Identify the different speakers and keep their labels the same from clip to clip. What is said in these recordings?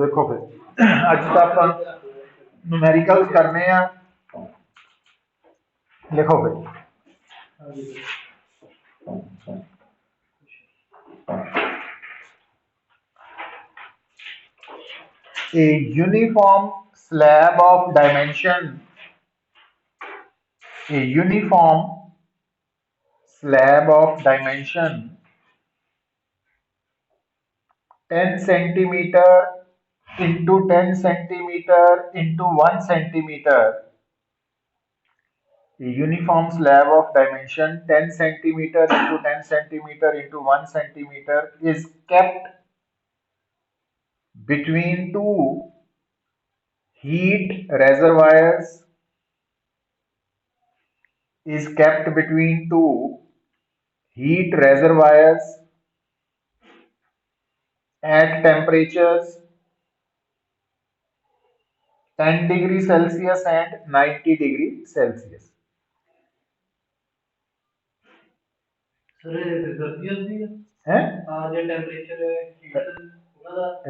Speaker 1: देखो फिर अज तो आप न्यूमेरिकल्स करने आ। लिखो फिर a uniform slab of dimension, a uniform slab of dimension 10 centimeter into 10 centimeter into 1 centimeter. A uniform slab of dimension 10 centimeter into 10 centimeter into 1 centimeter is kept between two heat reservoirs, is kept between two heat reservoirs at temperatures 10 degree Celsius and 90 degree Celsius.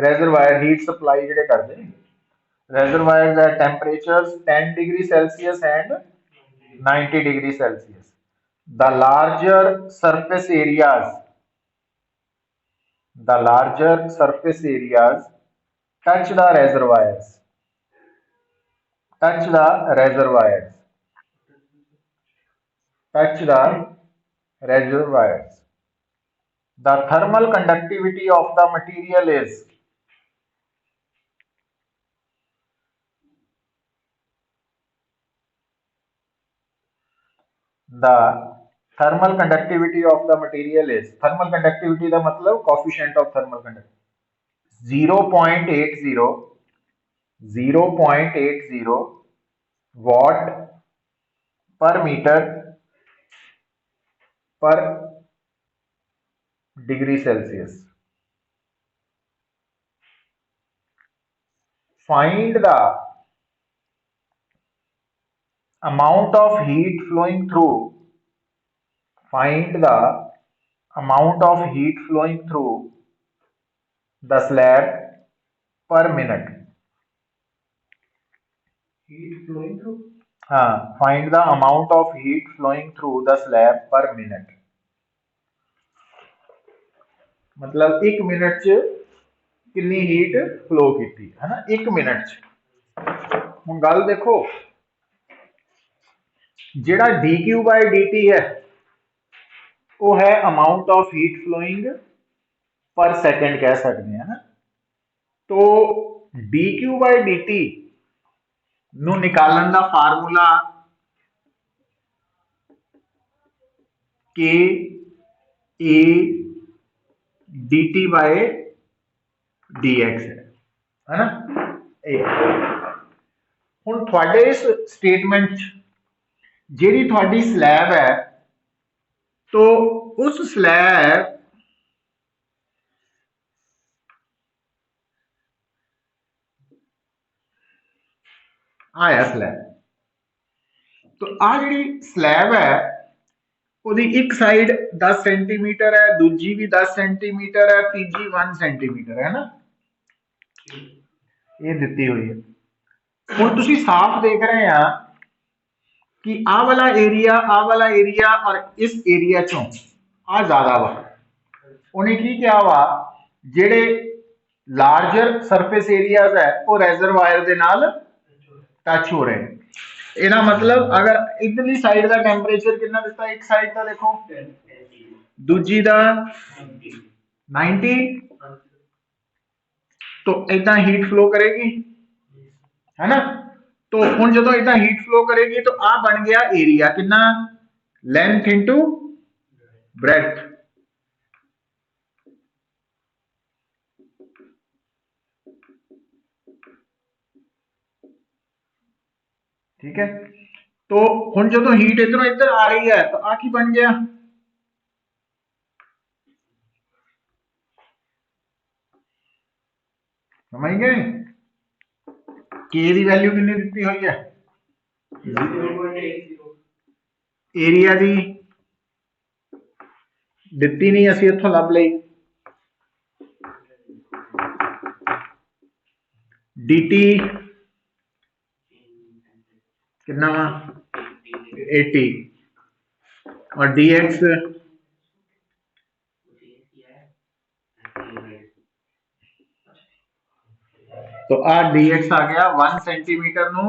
Speaker 1: reservoir heat supply ਜਿਹੜੇ ਕਰਦੇ ਨੇ reservoirs at temperatures 10 degree Celsius and 90 degree Celsius. The larger surface areas touch the reservoirs. Touch the reservoirs. The thermal conductivity of the material is thermal conductivity का मतलब coefficient of thermal conductivity 0.80 watt per meter per degree Celsius. Find the amount of heat flowing through the slab per minute. Find the amount of heat flowing through the slab per minute. मतलब 1 minute च कितनी heat flow की है ना 1 minute च। हुण गल देखो जिहड़ा dQ/dt है वो है amount of heat flowing per second कह सकते हैं ना। तो dQ/dt नू निकालन का फार्मूला K A dt/dx है ना। हुण तुहाडे इस स्टेटमेंट जिहड़ी तुहाडी स्लैब है तो उस स्लैब आया स्लैब तो आ जी स्लैब है ਉਹਦੀ एक साइड 10 सेंटीमीटर है दूजी भी 10 सेंटीमीटर है तीजी 1 सेंटीमीटर है ना ये दी हुई है। हुण तुसीं साफ देख रहे हैं कि आ वाला एरिया और इस एरिया चों आ ज्यादा वा उन्हें की क्या वा जेड़े लार्जर सरफेस एरियाज है वो रेजरवायर दे नाल टच हो रहे हैं। ਇਹਦਾ मतलब अगर इधरली साइड का टेंपरेचर कितना दिता एक साइड का देखो दूजी का 90 तो इदा हीट फ्लो करेगी है ना। तो हुण जो इदा हीट फ्लो करेगी तो आ बन गया एरिया कितना लेंथ इंटू ब्रेथ। ठीक है तो हुण जो हीट इधरों इधर आ रही है तो आ की बन गया समझ गए के दी वैल्यू कितनी दी हुई है एरिया दी दिती नहीं असी इत्थों लभ लई dt कितना वा 80 और dx तो आ dx आ गया 1 सेंटीमीटर नु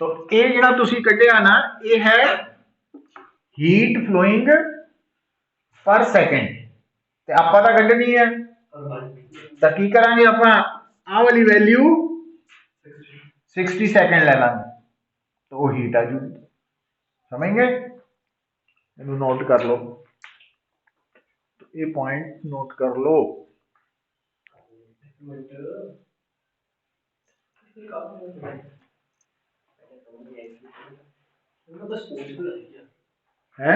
Speaker 1: तो ये ਜਿਹੜਾ ਤੁਸੀਂ ਕੱਢਿਆ ਨਾ ਇਹ ਹੈ हीट फ्लोइंग पर सेकंड ਤੇ ਆਪਾਂ ਤਾਂ ਕੱਢਣੀ ਹੈ ਤਾਂ ਕੀ ਕਰਾਂਗੇ ਆਪਾਂ ਆ ਵਾਲੀ ਵੈਲਿਊ 60 सेकंड ले लांगे तो वो हीट आ जूगी समझ गए इन्हें नोट कर लो तो ये पॉइंट नोट कर लो है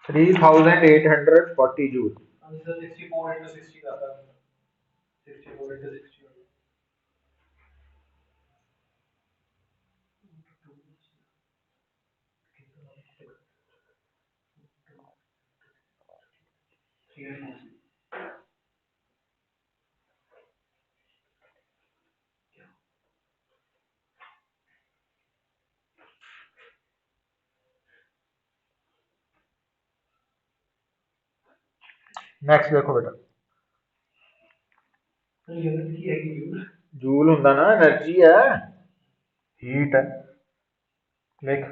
Speaker 1: थ्री 3840 जूल नेक्स्ट देखो बेटा जूल होंगे ना एनर्जी है हीट है लिख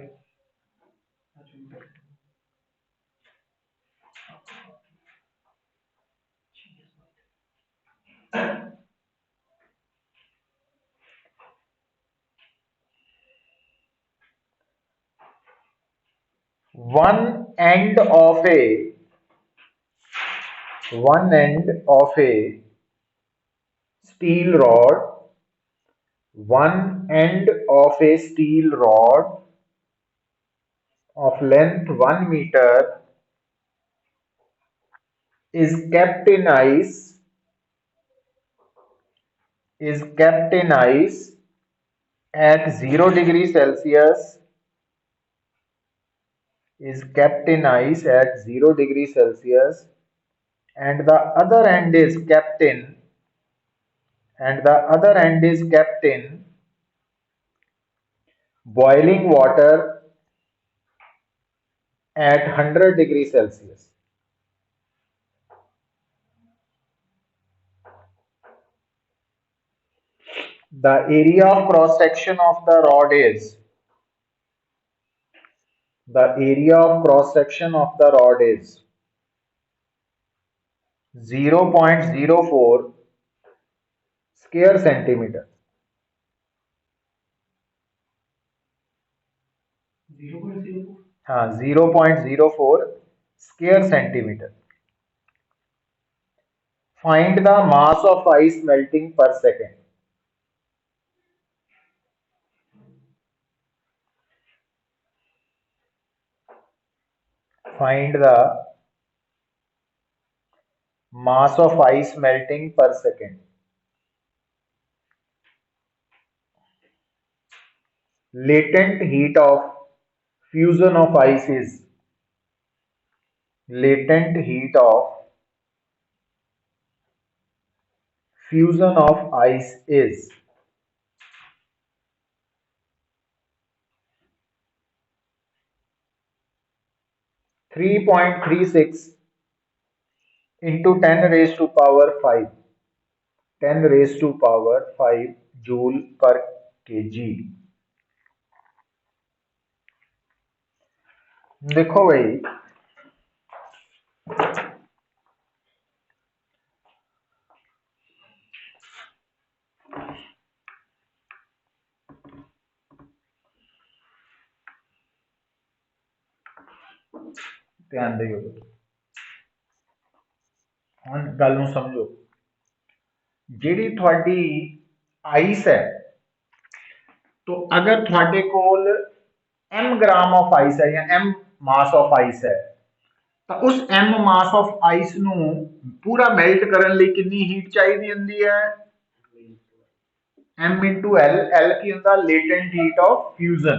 Speaker 1: 1 end of a steel rod, 1 end of a steel rod of length 1 meter is kept in ice at 0 degrees Celsius and the other end is kept in boiling water at 100 degrees Celsius. The area of cross section of the rod is 1 0.04 square centimetre. हाँ, 0.04 square centimetre. Find the mass of ice melting पर second. Find the mass of ice melting per second. Latent heat of fusion of ice is latent heat of fusion of ice is 3.36 into 10 raised to power 5 10 raised to power 5 joule per kg। देखो भाई, ध्यान दियो, हुण गल नूं समझो। जिहड़ी तुहाडी आइस है, तो अगर तुहाडे कोल m ग्राम ऑफ आइस है या m मास ऑफ आइस है, तो उस m मास ऑफ आइस नूं पूरा मेल्ट करने लई कितनी हीट चाहिए होंदी है? m into L. एल की होंदा लेटेंट हीट ऑफ फ्यूजन,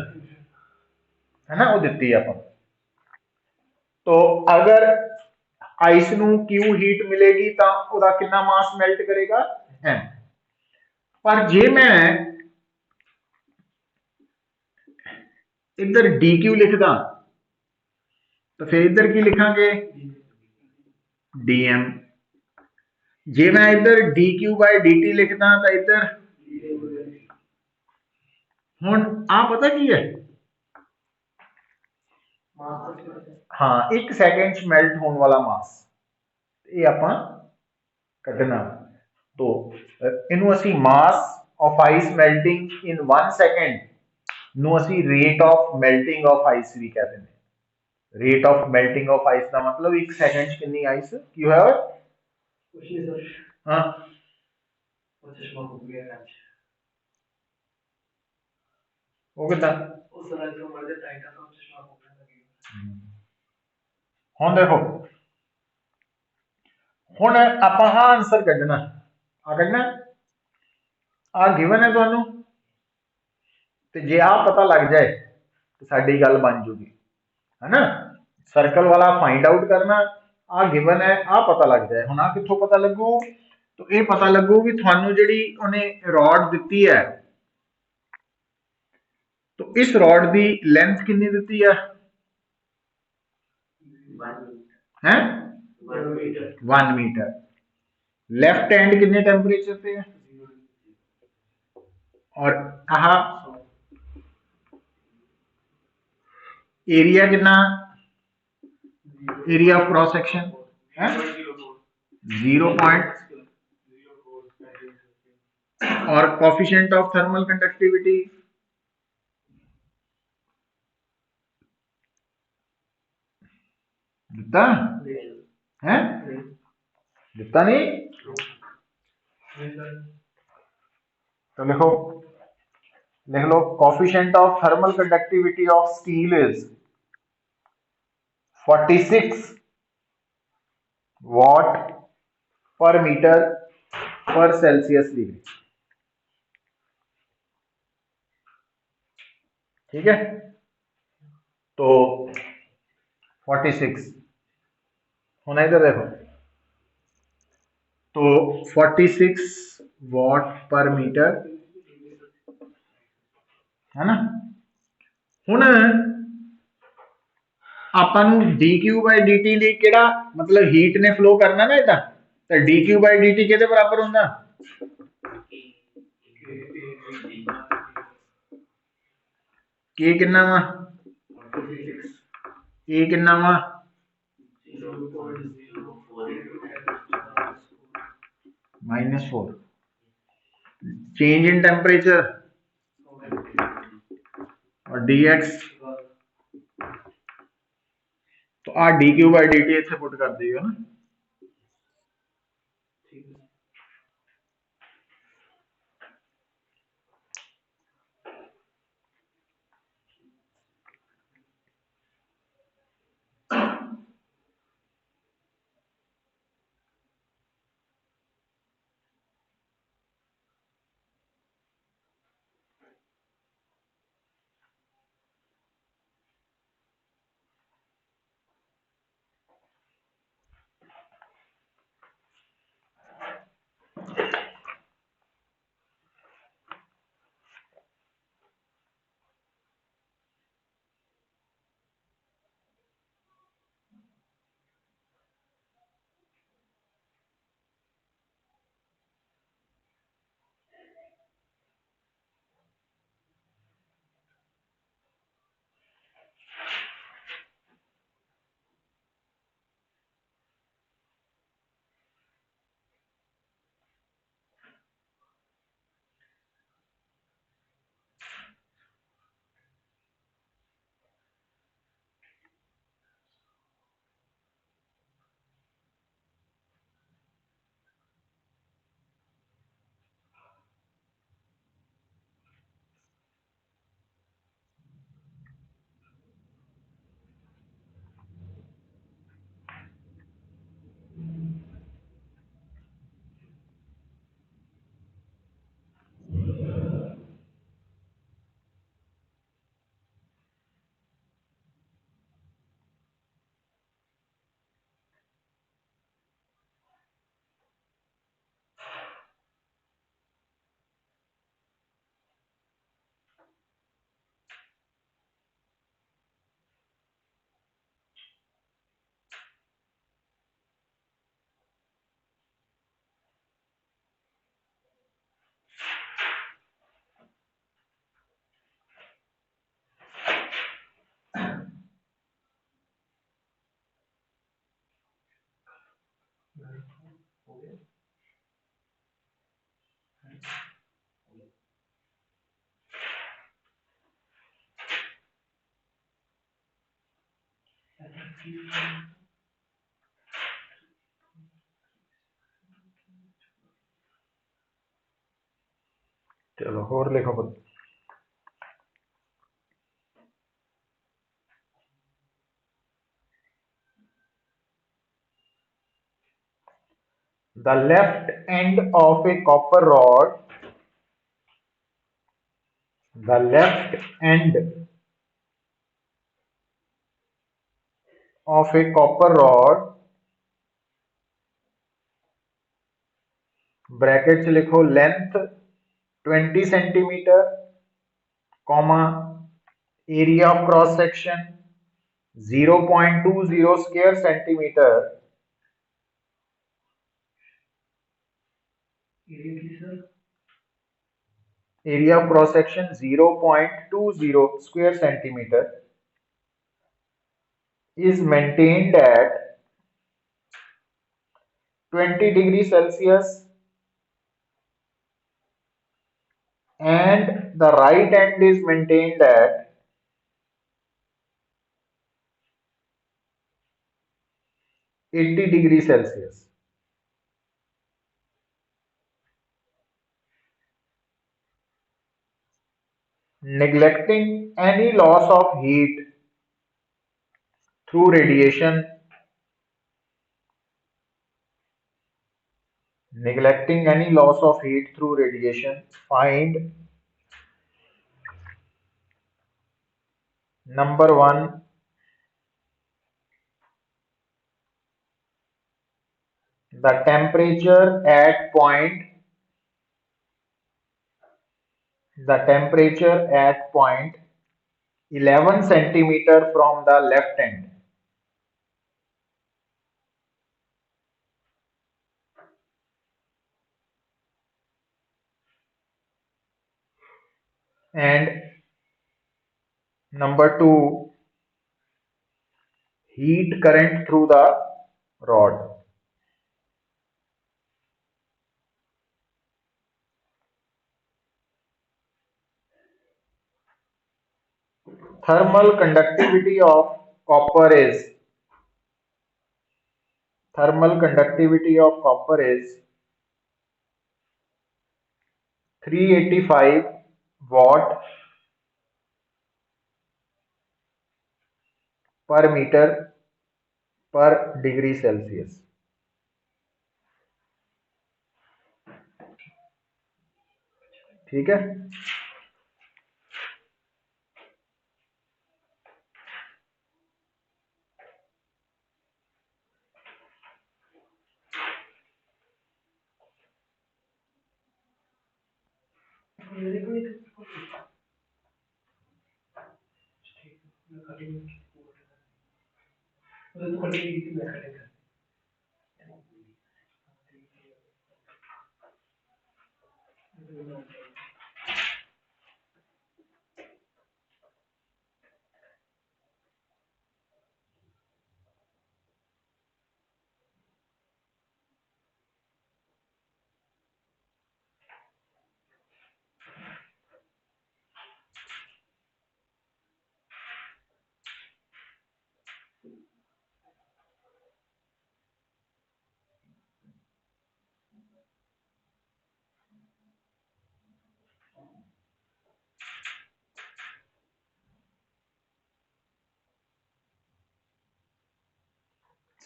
Speaker 1: है ना, वो दित्ती है अपन। तो अगर आइस नूं Q हीट मिलेगी तो उसका कितना मास मेल्ट करेगा? m। पर जे मैं इधर dq लिखदा तो फिर इधर की लिखांगे? dm। जे मैं इधर dq बाय dt लिखदा तो इधर हुण आ पता की है? हाँ, 1 सैकेंड च मेल्ट होने वाला मास, ये आपां कढना। तो इनू असी mass of ice melting in 1 second नू असी rate of melting of ice भी कहते हैं। Rate of melting of ice का मतलब 1 सेकेंड कितनी आइस की होया? हाँ, वो कितना? हुण देखो, हुण आपां हाँ आंसर कढना। आ कढना, आ गिवन है तुहानू, ते जे आ पता लग जाए तो साडी गल बन जूगी, है ना। सर्कल वाला फाइंड आउट करना, आ गिवन है, आ पता लग जाए। हुण आ कित्थों पता लगू? तो ये पता लगू भी थानू जिहड़ी उन्हें रॉड दित्ती है, तो इस रॉड की लेंथ कितनी दित्ती है? 1 मीटर। लेफ्ट हैंड कितने टेंपरेचर पे है? और आह एरिया कितना? एरिया ऑफ क्रॉस सेक्शन है 0 पॉइंट, और कोफिशिएंट ऑफ थर्मल कंडक्टिविटी दिता है? दिता नहीं? तो लिखो, लिख लो, coefficient of thermal conductivity of steel is 46 watt per metre per Celsius degree. ठीक है, तो 46। हुण इधर देखो, तो 46 वॉट पर मीटर, है ना। हुण आपां नूं dq बाय dt लिए केड़ा मतलब हीट ने फ्लो करना ना इदा, तो dq बाय dt किहदे बराबर हुंदा? k कितना वा? a कितना वा? -4। चेंज इन टेम्परेचर और dx तो आ dq/dt इतने पुट कर दिएगा ना। चलो और लिखो। The left end of a copper rod, the left end of a copper rod, bracket से लिखो length 20 centimetre, comma area of cross section 0.20 square centimetre, area of cross section 0.20 square centimetre is maintained at 20 degree Celsius and the right end is maintained at 80 degree Celsius. Neglecting any loss of heat through radiation, neglecting any loss of heat through radiation, find number 1, the temperature at point 11 centimeter from the left end, and number 2, heat current through the rod. thermal conductivity of copper is 385 watt per meter per degree Celsius। ठीक है।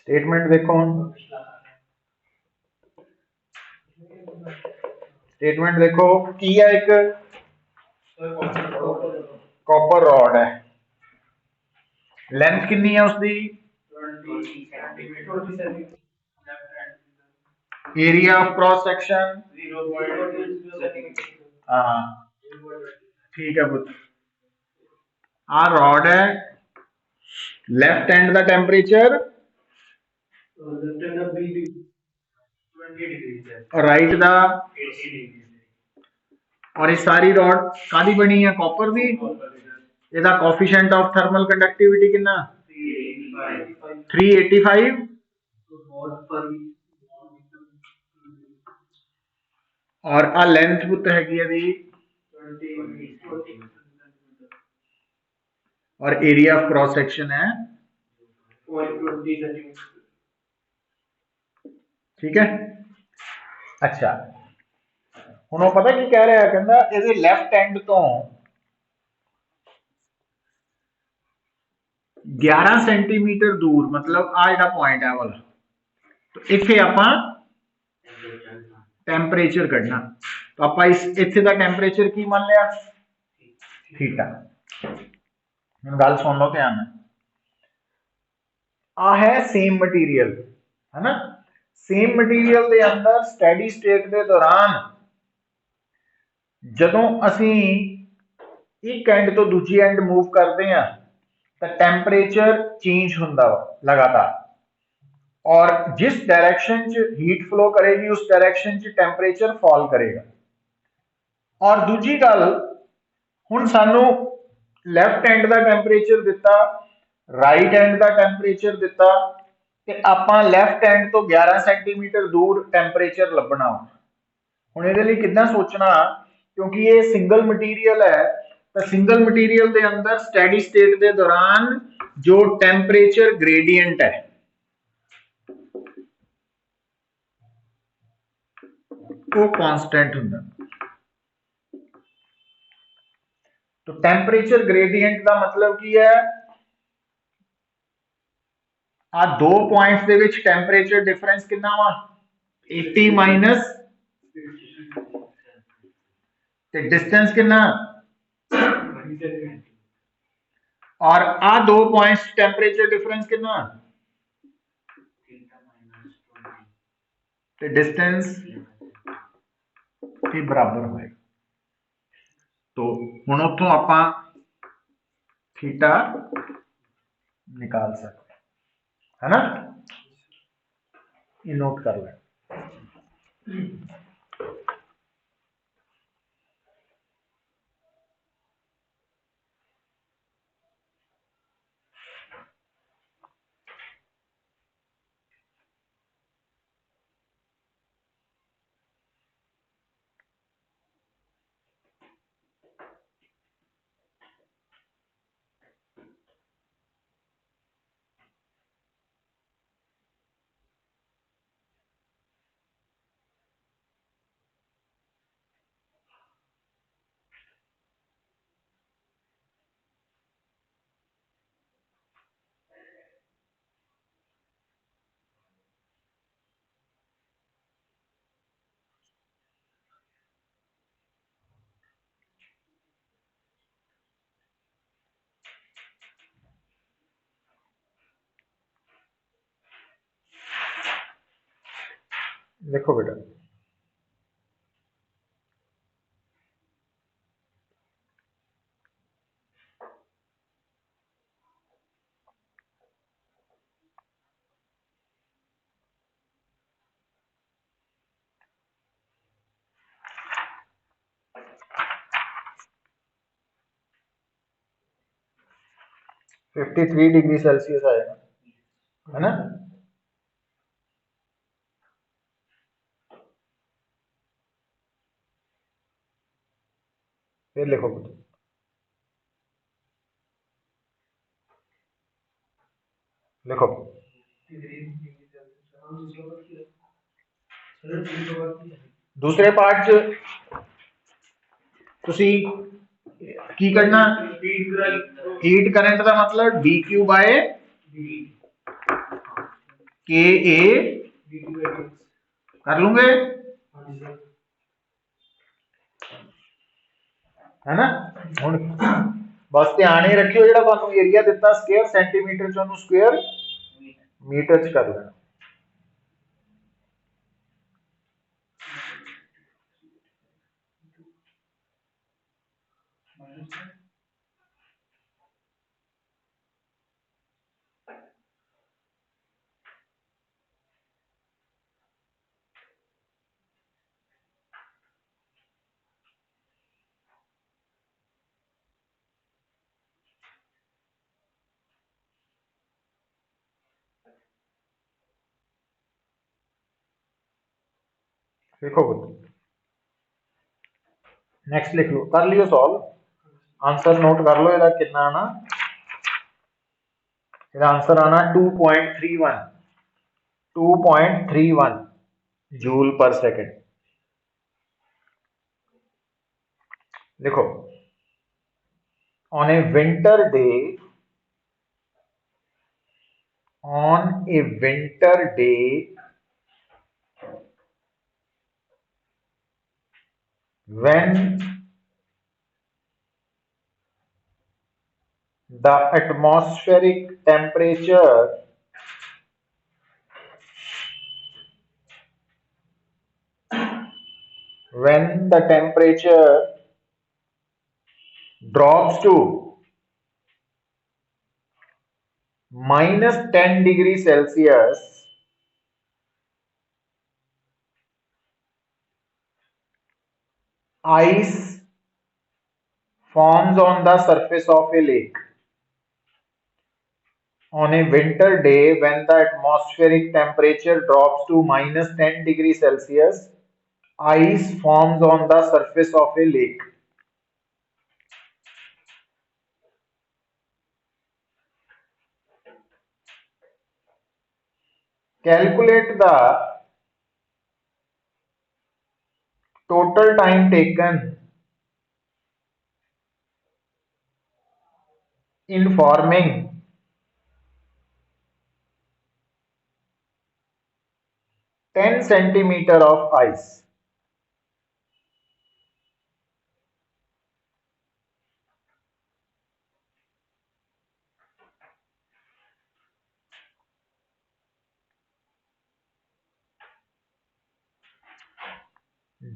Speaker 1: Statement देखो, statement देखो की है, एक copper rod है, length कितनी है उसकी, एरिया ऑफ क्रॉस सेक्शन, हाँ ठीक है पुत्र। आ रॉड है, लेफ्ट हैंड का टेम्परेचर और राइट दा, और ये सारी रॉड कादी बनी है, कॉपर दी। ਇਹਦਾ कोफिशिएंट ऑफ थर्मल कंडक्टिविटी कितना, 385 और आ लेंथ पुत हैगी है दी, और एरिया ऑफ क्रॉस सेक्शन है, ठीक है। अच्छा ਹੁਣ ਉਹ पता की कह रहा है, कहता ਇਹਦੇ ਲੈਫਟ ਐਂਡ ਤੋਂ 11 सेंटीमीटर दूर, मतलब आ ਜਿਹੜਾ पॉइंट है वाला, तो इथे ਆਪਾਂ टेम्परेचर कढ़ना, तो आप इथे का टेम्परेचर की मान लिया, थीटा। गल सुन लो ध्यान है, आ है सेम मटीरियल है ना, सेम मटीरियल के अंदर स्टैडी स्टेट के दौरान जदों असी एक एंड तो दूजी एंड मूव करते हैं तो टेम्परेचर चेंज होंदा लगातार, और जिस डायरेक्शन च हीट फ्लो करेगी उस डायरेक्शन च टेम्परेचर फॉल करेगा। और दूजी गल, हुण सानू लैफ्ट एंड का टेम्परेचर दिता, राइट एंड का टेम्परेचर दिता, ते आपां लैफ्ट एंड तो 11 सेंटीमीटर दूर टेम्परेचर लभना। हुण इहदे लई किद्दां सोचना, क्योंकि ये सिंगल मटीरियल है, तो सिंगल मटीरियल के अंदर स्टैडी स्टेट के दौरान जो टेम्परेचर ग्रेडियंट है वो कांस्टेंट हुंदा। तो टेम्परेचर ग्रेडियंट का मतलब की है, आ दो points they which temperature difference कितना वा, 80 माइनस डिस्टेंस कितना, और आ दो पॉइंट्स टेम्परेचर डिफरेंस कितना, डिस्टेंस के बराबर होएगा। तो हुण उत्थों आपां थीटा निकाल सकते है ना, ये नोट कर लें। देखो बेटा, (53°C) आएगा, है ना। फिर लिखो बेटा, लिखो दूसरे पार्ट च तुसी की करना, हीट करंट का मतलब dq बाय के ए कर लूंगे, है ना। हुण बस ध्यान ही रखियो, जो तुहानू एरिया दिता स्क्वायर सेंटीमीटर च ओनू स्क्वायर मीटर च कर लेना। लिखो पुत्र, नेक्स्ट लिख लो, कर लियो सॉल्व, आंसर नोट कर लो, ਇਹਦਾ कितना आना, ਇਹਦਾ आंसर आना 2.31 2.31 जूल पर सेकंड। देखो, on a winter day when the atmospheric temperature drops to -10°C, ice forms on the surface of a lake. On a winter day when the atmospheric temperature drops to -10°C, ice forms on the surface of a lake. Calculate the total time taken in forming 10 centimeter of ice.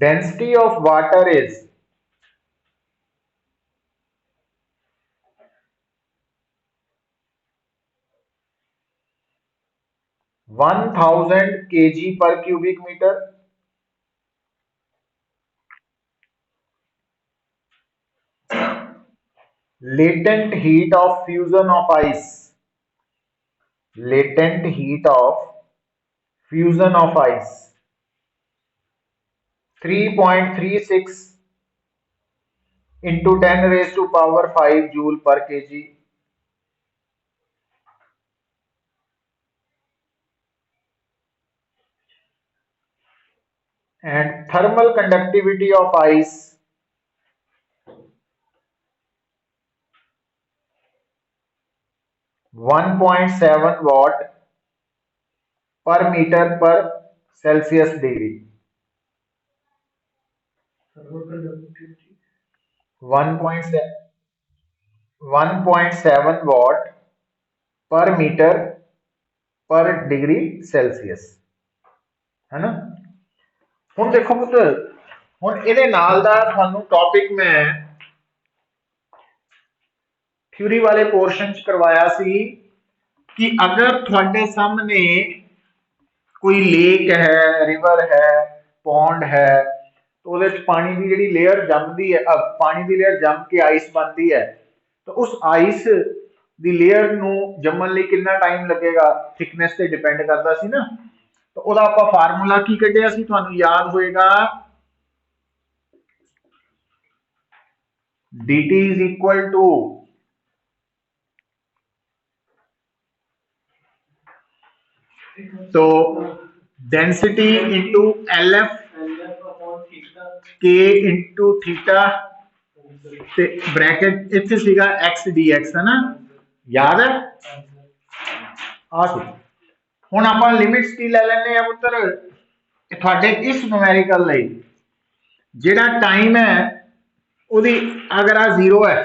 Speaker 1: Density of water is 1000 kg per cubic meter. Latent heat of fusion of ice. Latent heat of fusion of ice 3.36 into 10 raised to power 5 joule per kg. And thermal conductivity of ice 1.7 watt per meter per Celsius degree. 1.7 watt per meter per degree Celsius, है ना। हुण देखो पुत्र, हुण इहदे नाल दा तुहानूं टॉपिक मैं थ्योरी वाले पोर्शन च करवाया सी कि अगर तुहाडे सामने कोई लेक है, रिवर है, पौंड है, तो ਉਹਦੇ ਚ पानी की जिहड़ी लेयर जमदी है, पानी की लेयर जम के आइस बनती है, तो उस आइस की लेयर नूं जमन लई कितना टाइम लगेगा, थिकनेस ते डिपेंड करता सी ना। तो ਉਹਦਾ ਆਪਾਂ फार्मूला की कढिया सी, ਤੁਹਾਨੂੰ याद होएगा, dt is equal to तो density into LF K into theta ते ब्रैकेट इत्थे सीगा x dx है ना, याद है आ सी। हुण आपां लिमिट्स की ले लैने आ पुत्तर, तुहाडे इस न्यूमेरिकल लई जिहड़ा टाइम है उहदी अगर आ 0 है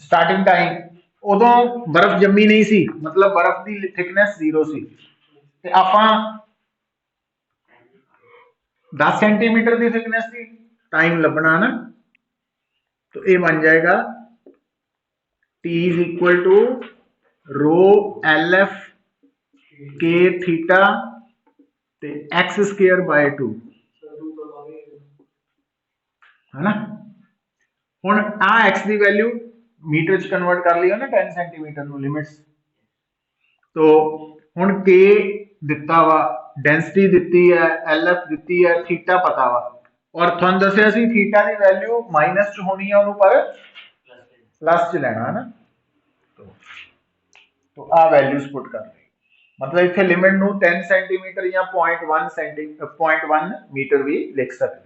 Speaker 1: स्टार्टिंग टाइम, उदों बर्फ जम्मी नहीं सी, मतलब बर्फ की थिकनेस 0 सी, ते आपां 10 सेंटीमीटर की थिकनेस की टाइम लभना ना। तो ये बन जाएगा T is equal to rho LF K theta ते एक्स स्क्वायर बाय 2 है ना। हुण आ एक्स की वैल्यू मीटर च कन्वर्ट कर लिया ना 10 सेंटीमीटर नु लिमिट्स। तो हुण के दिता वा, डेंसिटी दिती है, LF दिती है, थीटा पता वा, और तुहानू दसिया सी थीटा की वैल्यू माइनस च होनी है, उन्होंने पर प्लस च लेना है ना। तो आ वैल्यूज पुट कर ली, मतलब इतने लिमिट नू 10 सेंटीमीटर या 0.1 मीटर भी लिख सकते।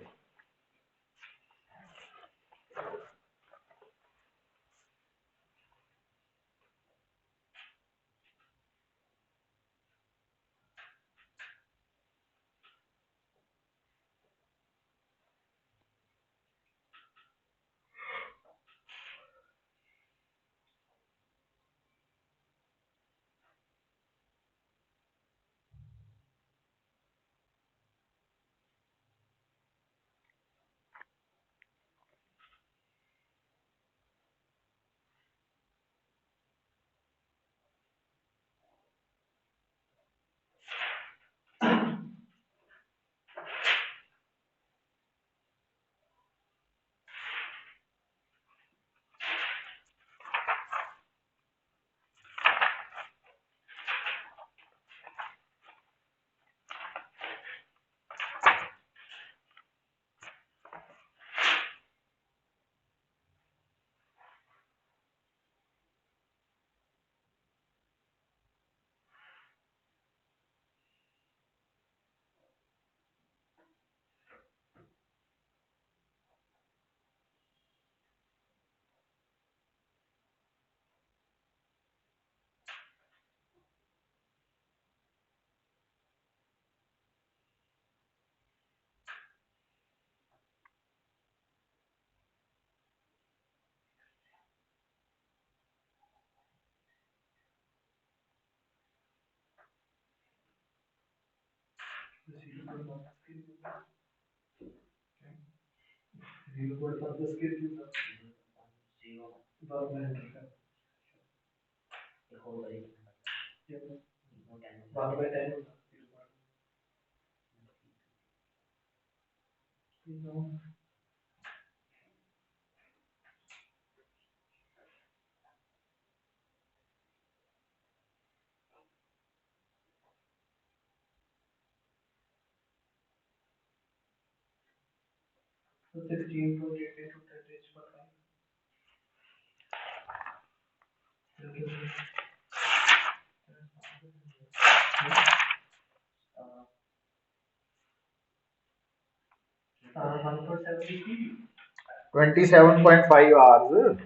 Speaker 1: ट्वेंटी 27.5 आवर्स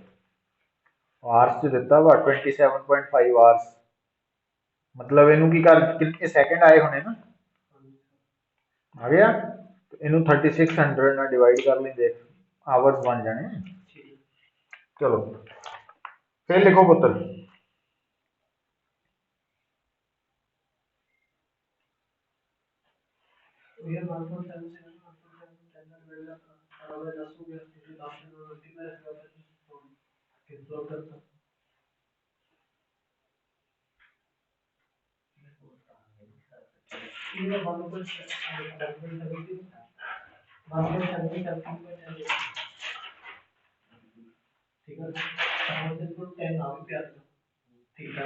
Speaker 1: आवर्स च दिता वा 27.5 आवर्स, मतलब इनू की कर कितने सेकंड आए होने ना, आ गया। तो इनू 3600 ना डिवाइड कर ली, देख आवर्स बन जाने। चलो फिर लिखो पुत्र,
Speaker 2: ये 1.7 से 1.7 का डिवाइड करना और 10 हो गया फिर लास्ट में मल्टीप्लाई करना फिर प्लॉट करना ये 1.7 ठीक है 10 आ भी आता ठीक है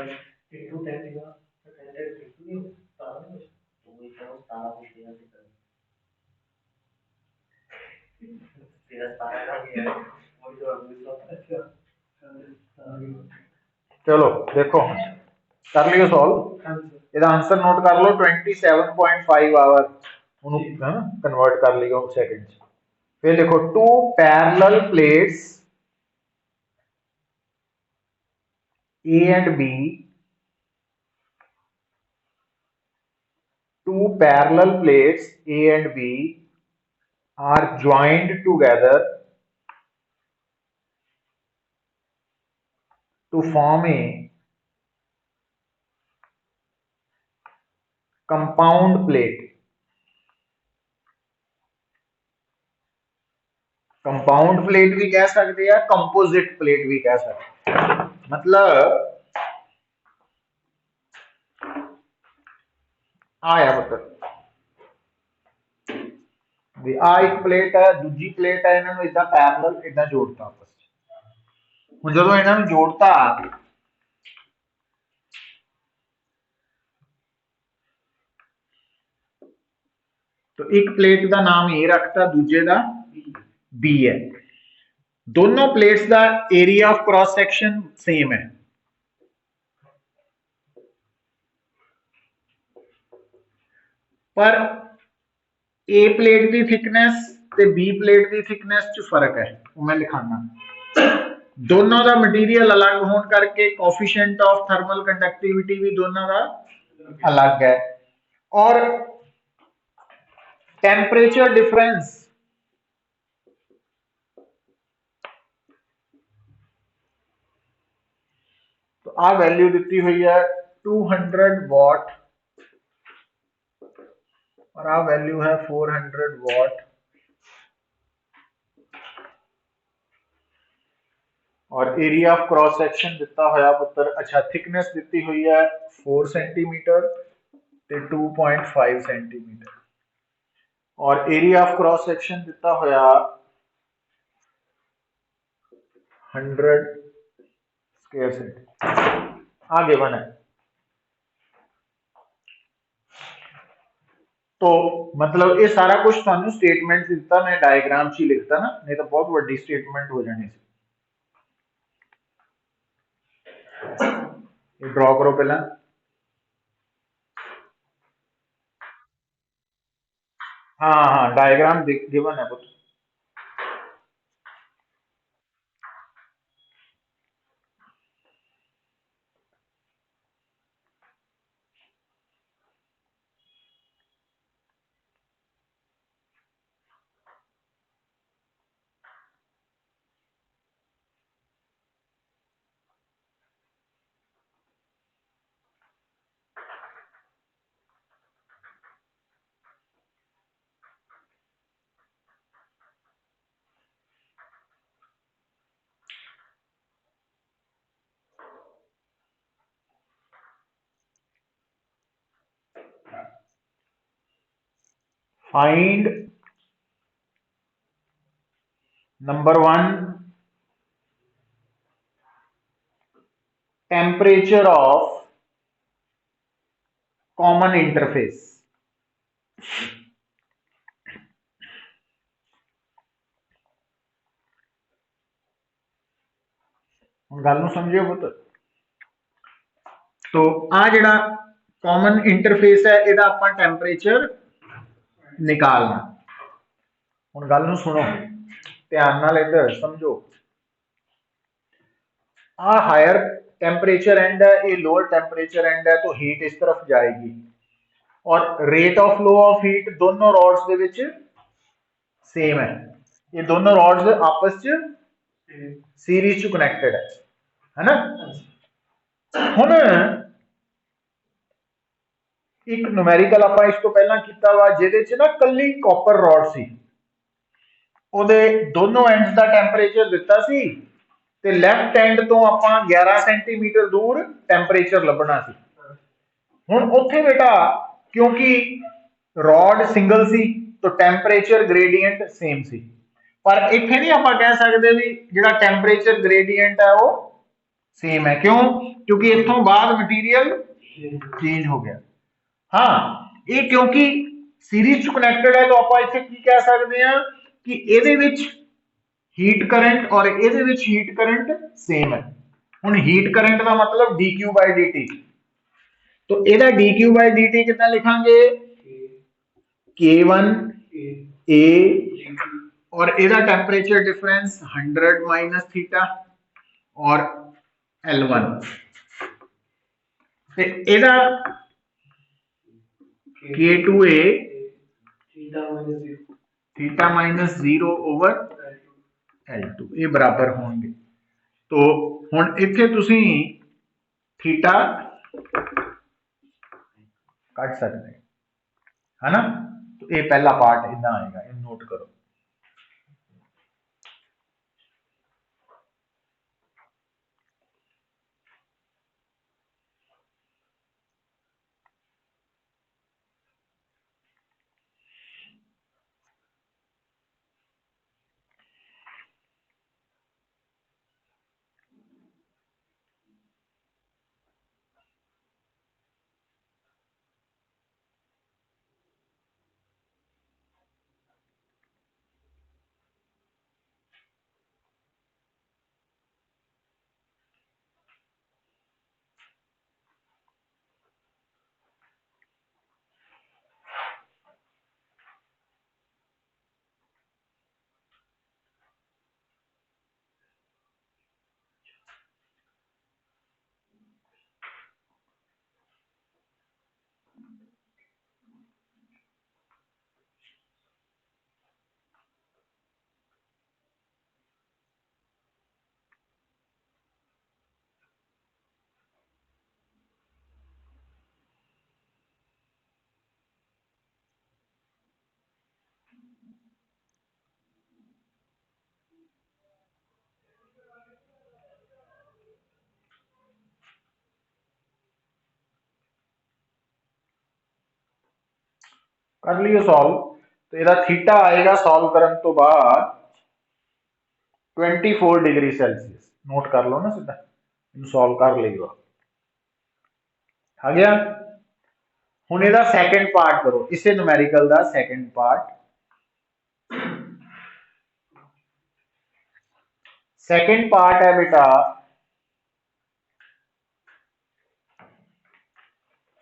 Speaker 2: into 10 दिया तो 10 नहीं तारा नहीं तो वही तारा को शेयर से कर तेरा तारा का गया और जो अभी तो अच्छा
Speaker 1: चलो देखो कर लियो सॉल्व ਇਹਦਾ आंसर नोट कर लो 27.5 आवर ਉਹਨੂੰ कन्वर्ट कर लियो सेकंड फिर लिखो two parallel plates A and B two parallel plates A and B are joined together to form a compound plate compound plate भी कह सकते हैं कंपोजिट प्लेट भी कह सकते हैं मतलब आया मतलब भी आ एक प्लेट है दूजी प्लेट है इन्होंने इदा पैरेलल इदा जोड़ता आपस हुण जदों इन्होंने जोड़ता तो एक प्लेट का नाम ए रखता दूजे का बी है दोनों प्लेट्स का area of cross section same है पर ए प्लेट की थिकनेस ते बी प्लेट की थिकनेस च फर्क है वो मैं लिखाना दोनों का मटीरियल अलग होने करके कोफिशिएंट ऑफ थर्मल कंडक्टिविटी भी दोनों का अलग है और टेम्परेचर डिफरेंस तो आ वैल्यू दी हुई है 200 वॉट और आ वैल्यू है 400 वॉट और एरिया ऑफ क्रॉस सेक्शन दिता होया पुत्र अच्छा थिकनेस दी हुई है 4 सेंटीमीटर ते 2.5 सेंटीमीटर और एरिया ऑफ क्रॉस सेक्शन दिता होया 100 स्क्वायर सेंटीमीटर आगे वन है तो मतलब ये सारा कुछ थानू स्टेटमेंट दिता मैं डायग्राम च ही लिखता ना नहीं तो बहुत बड़ी स्टेटमेंट हो जानी ये ड्रॉ करो पहला हाँ हाँ डायग्राम गिवन है पुत्र find number 1 temperature of common interface गल समझियो पुत्र तो आ जड़ा कॉमन इंटरफेस है ਇਹਦਾ ਆਪਾਂ टेम्परेचर निकालना हुण गल नूं सुनो ध्यान नाल इधर समझो आ हायर टेम्परेचर एंड है ये लोअर टेम्परेचर एंड है तो हीट इस तरफ जाएगी और rate of flow of heat दोनों रॉड्स दे विच सेम है ये दोनों रॉड्स आपस च सीरीज च कनेक्टेड है ना हुण एक नुमैरिकल आपां इस तो पहला कीता वा जिहदे च ना कल्ली कॉपर रॉड सी, ਉਹਦੇ दोनों एंड्स का टैंपरेचर दिता सी ते लैफ्ट एंड तो आपां 11 सेंटीमीटर दूर टैंपरेचर लभना सी। हुण उत्थे बेटा क्योंकि रॉड सिंगल सी तो टैंपरेचर ग्रेडियंट सेम सी, पर इत्थे नहीं आपां कह सकते भी जिहड़ा टैंपरेचर ग्रेडियंट है वो सेम है। क्यों? क्योंकि इत्थों बाद मटीरियल चेंज हो गया। हाँ, ये क्योंकि सीरीज च कनैक्टेड है तो आपां इत्थे की कह सकते हैं कि ਇਹਦੇ ਵਿੱਚ हीट करंट और ਇਹਦੇ ਵਿੱਚ हीट करंट सेम है। ਹੁਣ हीट करंट का मतलब dq by dt, तो ਇਹਦਾ dq by dt कितना लिखांगे? k1 a और ਇਹਦਾ टेंपरेचर डिफरेंस 100 माइनस थीटा और L1 ਤੇ ਇਹਦਾ k2a theta minus 0 over L2 ये बराबर होंगे। तो हुण इत्थे तुसीं थीटा कट सकते है ना। तो ये पहला पार्ट इदा आएगा, ये नोट करो। कर लियो सॉल्व। तो यदा थीटा आएगा सॉल्व करने तो बाद 24 डिग्री सेल्सियस। नोट कर लो ना सीधा, सॉल्व कर लियो। आ गया। हुण इहदा सैकेंड पार्ट करो, इसे न्यूमेरिकल दा सैकेंड पार्ट। सैकेंड पार्ट है बेटा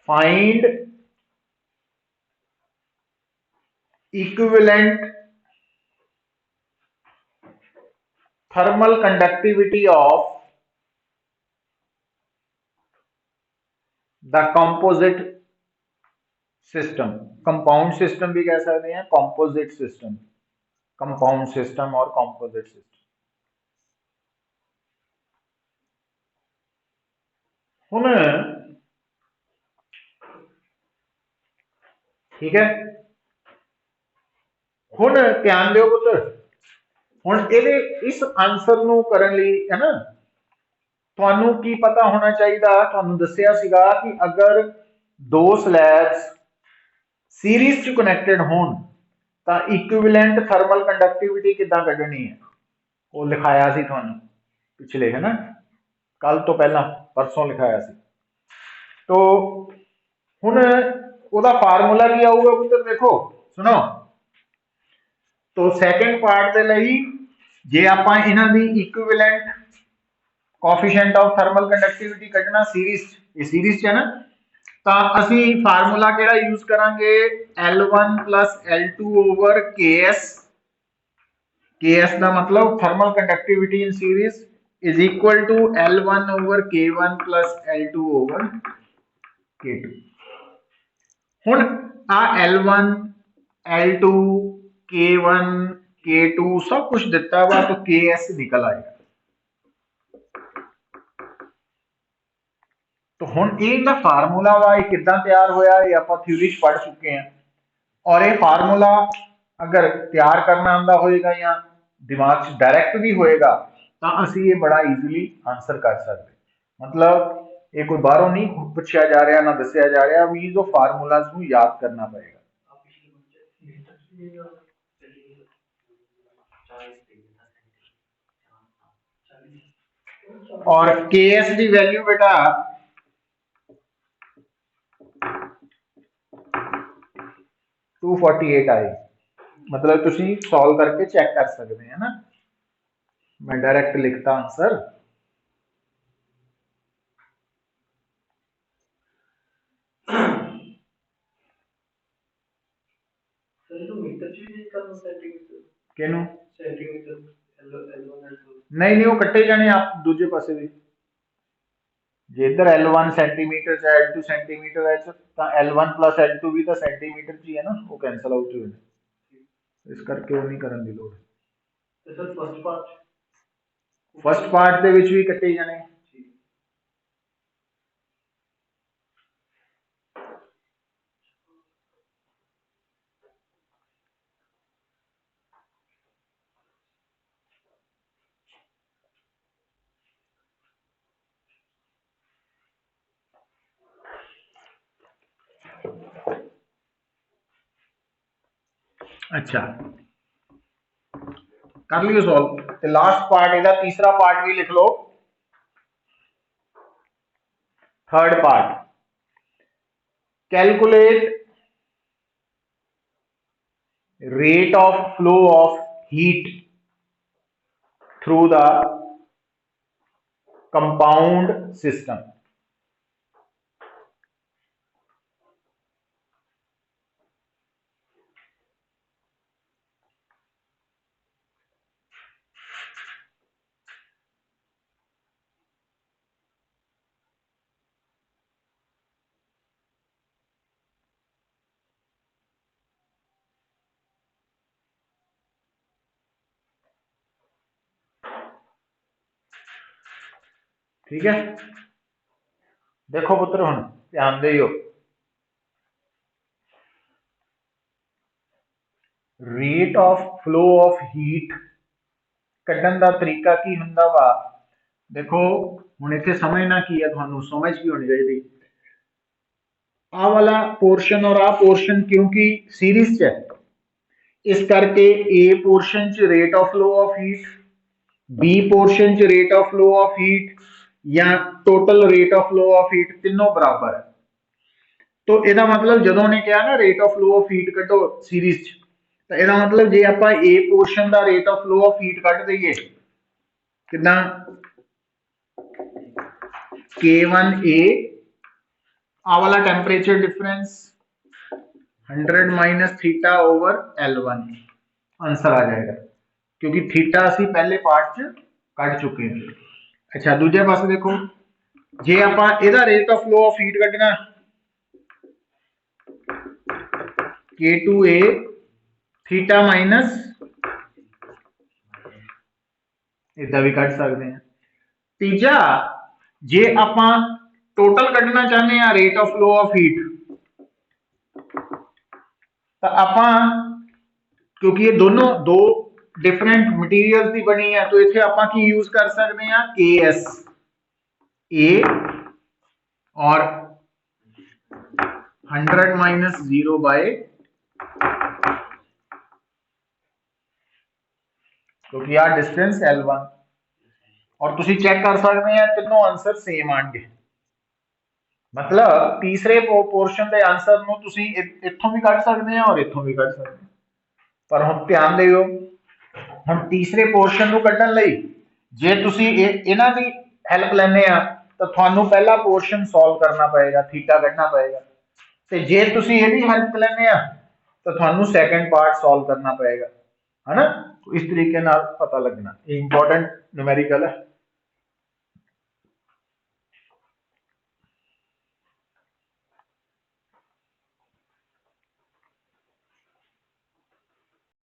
Speaker 1: find equivalent thermal conductivity of the composite system. Compound system भी कह सकते हैं, कंपोजिट सिस्टम, कंपाउंड सिस्टम और कंपोजिट सिस्टम। हुण ठीक है, हुण ध्यान दिओ पुत्र। हुण इहदे इस आंसर नूं करन लई है ना, तुहानूं की पता होना चाहिए। तुहानूं दस्सिया सीगा कि अगर दो स्लैब्स सीरीज च कनैक्टेड होण तां इक्विवेलेंट थर्मल कंडक्टिविटी किद्दां कड्ढनी है, वो लिखाया सी तुहानूं पिछले, है ना, कल तो पहला परसों लिखाया सी। तो हुण ਉਹਦਾ फार्मूला की आऊगा पुत्र, देखो सुनो। तो सैकेंड पार्ट के लिए जे आपां इन्हां दी equivalent coefficient of thermal conductivity कढना सीरीज, ये सीरीज है ना, तो असी फार्मूला केड़ा यूज करांगे? L1 plus L2 over KS। KS का मतलब thermal conductivity in series is equal to L1 over K1 plus L2 over K2। हुण आ L1 L2 K1 K2 सब कुछ दिता वा, तो KS निकल आएगा। तो हुण इहदा फार्मूला वा ये किद्दां तैयार होया, ये आपां थ्योरी च पढ़ चुके हैं। और ये फार्मूला अगर तैयार करना आंदा होएगा या दिमाग च डायरैक्ट भी होएगा तो असी ये बड़ा ईजीली आंसर कर सकते। मतलब ये कोई बाहरों नहीं पूछा जा रहा ना दसिया जा रहा, मीनस वो फार्मूलाज नूं याद करना पएगा।
Speaker 2: आप पिछले बच्चे मीटर और सेंटीमीटर 40
Speaker 1: और KS की वैल्यू बेटा 248 आई। मतलब तुसी सॉल्व करके चेक कर सकते हैं ना, मैं डायरेक्ट लिखता आंसर।
Speaker 2: मीटर चीज करना centimetre
Speaker 1: Keanu
Speaker 2: centimetre L1 L2
Speaker 1: नहीं वो कट्टे जाने आप दूजे पासे भी। जे इधर L1 सेंटीमीटर है L2 सेंटीमीटर है तो L1 प्लस L2 भी तो सेंटीमीटर च ही है ना, वो कैंसल आउट हो जाने, इस करके वो नहीं करन दी लोड़।
Speaker 2: तो सर
Speaker 1: फर्स्ट पार्ट दे विच भी कट्टे जाने। अच्छा कर लियो सॉल्व। तो लास्ट पार्ट इहदा तीसरा पार्ट भी लिख लो। Third part, calculate rate of flow of heat through the compound system। ठीक है, देखो पुत्र हुण ध्यान दियो। Rate of flow of heat कड्ढण दा तरीका की हुंदा वा, देखो हुण इत्थे समझना की है, तुहानू समझ भी होनी चाहिए। आ वाला पोर्शन और आ पोर्शन क्योंकि सीरीज च है, इस करके ए पोर्शन च rate of flow of heat, B portion च rate of flow of heat या total rate of flow of heat तीनों बराबर है। तो ਇਹਦਾ मतलब ਜਦੋਂ ने कहा ना rate of flow of heat कड्ढो सीरीज च, तो ਇਹਦਾ मतलब जे ਆਪਾਂ ए पोर्शन ਦਾ rate of flow of heat ਕੱਢ ਦਈਏ ਕਿਦਾਂ K1A आ वाला temperature difference 100 minus theta over L1 answer आ जाएगा, क्योंकि थीटा असी पहले पार्ट च कट चुके हैं। अच्छा दूजे पासे देखो, जे आपां इहदा rate of flow of heat कढना K2A थीटा माइनस इदा भी कट सकते हैं। तीजा जे आपां टोटल कढना चाहते हैं rate of flow of heat, तो आपां क्योंकि ये दोनों दो डिफरेंट मटीरियल की बनी है, तो इत्थे आपां की यूज कर सकते हैं KSA और 100 माइनस 0 बाय, क्योंकि यार डिस्टेंस L1 और तुसी चेक कर सकते हैं तीनों आंसर सेम आएंगे। मतलब तीसरे पोर्शन के आंसर नूं तुसी इत्थों भी कढ सकते हैं और इत्थों भी कढ सकते हैं, पर हुण ध्यान दिओ हुण तीसरे पोर्शन नूं कढण लई जे तुसी इन्हां दी हेल्प लैने आ तो तुहानूं पहला पोर्शन सॉल्व करना पएगा, थीटा कढना पएगा, ते जे तुसी इहदी हेल्प लैने आ तो तुहानूं सैकेंड पार्ट सॉल्व करना पएगा, है ना। इस तरीके नाल पता लगना, इंपॉर्टेंट न्यूमेरिकल है।